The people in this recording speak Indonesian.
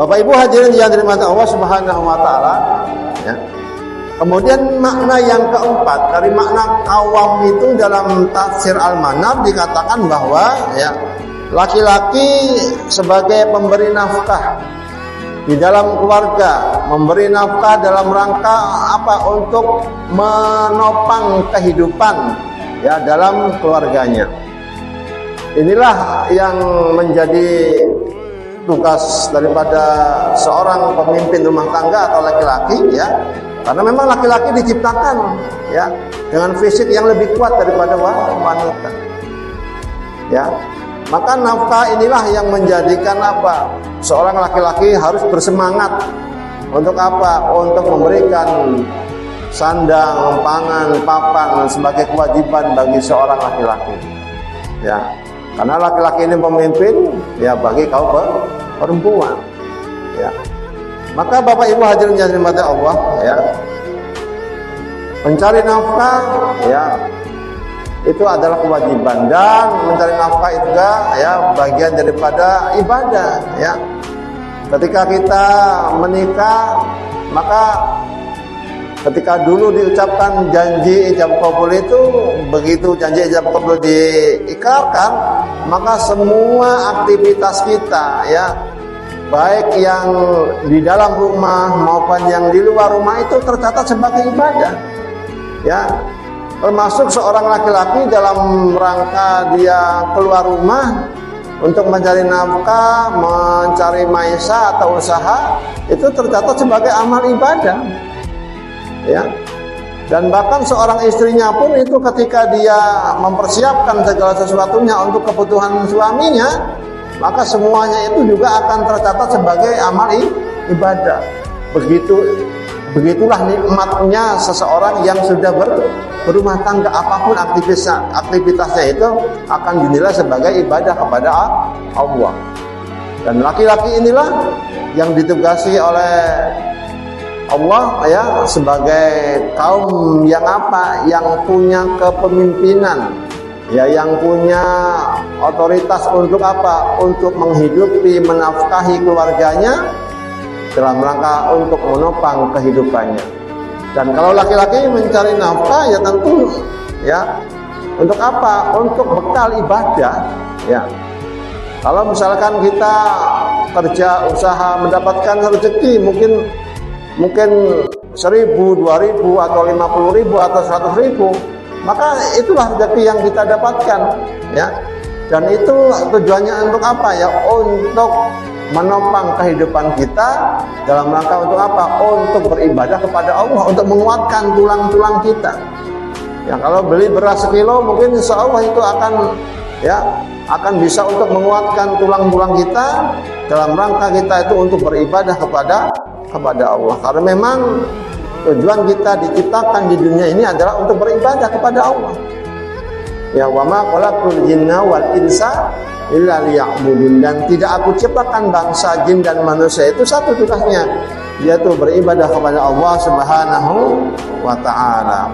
Bapak Ibu hadirin yang dirahmati Allah Subhanahu wa taala, ya. Kemudian makna yang keempat dari makna qawwam itu dalam tafsir Al-Manar dikatakan bahwa ya, laki-laki sebagai pemberi nafkah di dalam keluarga, memberi nafkah dalam rangka apa? Untuk menopang kehidupan ya dalam keluarganya. Inilah yang menjadi tugas daripada seorang pemimpin rumah tangga atau laki-laki ya. Karena memang laki-laki diciptakan ya dengan fisik yang lebih kuat daripada wanita. Ya. Maka nafkah inilah yang menjadikan apa? Seorang laki-laki harus bersemangat untuk apa? Untuk memberikan sandang, pangan, papan sebagai kewajiban bagi seorang laki-laki. Ya. Karena laki-laki ini pemimpin ya bagi kaum perempuan. Ya. Maka Bapak Ibu hadirin yang dirahmati Allah ya. Mencari nafkah ya itu adalah kewajiban, dan mencari nafkah itu juga ya bagian daripada ibadah ya. Ketika kita menikah, maka ketika dulu diucapkan janji ijab qabul itu, begitu janji ijab qabul diikrarkan, maka semua aktivitas kita ya, baik yang di dalam rumah maupun yang di luar rumah itu tercatat sebagai ibadah ya. Termasuk seorang laki-laki dalam rangka dia keluar rumah untuk mencari nafkah, mencari maisha atau usaha, itu tercatat sebagai amal ibadah ya. Dan bahkan seorang istrinya pun itu ketika dia mempersiapkan segala sesuatunya untuk kebutuhan suaminya, maka semuanya itu juga akan tercatat sebagai amal ibadah. Begitulah nikmatnya seseorang yang sudah berumah tangga, apapun aktivitasnya itu akan dinilai sebagai ibadah kepada Allah. Dan laki-laki inilah yang ditugasi oleh Allah ya sebagai kaum yang apa? Yang punya kepemimpinan ya, yang punya otoritas untuk apa? Untuk menghidupi, menafkahi keluarganya dalam rangka untuk menopang kehidupannya. Dan kalau laki-laki mencari nafkah ya tentu ya untuk apa? Untuk bekal ibadah ya. Kalau misalkan kita kerja usaha mendapatkan rezeki mungkin 1.000, 2.000 atau 50.000 atau 100.000, maka itulah rezeki yang kita dapatkan ya. Dan itu tujuannya untuk apa ya? Untuk menopang kehidupan kita dalam rangka untuk apa? Untuk beribadah kepada Allah, untuk menguatkan tulang-tulang kita. Ya, kalau beli beras sekilo mungkin insya Allah itu akan bisa untuk menguatkan tulang-tulang kita dalam rangka kita itu untuk beribadah kepada Allah. Karena memang tujuan kita diciptakan di dunia ini adalah untuk beribadah kepada Allah. Ya, wa ma khalaqtul jinna wal insa illa liya'budun, dan tidak aku ciptakan bangsa jin dan manusia itu satu tugasnya, yaitu beribadah kepada Allah Subhanahu wa taala.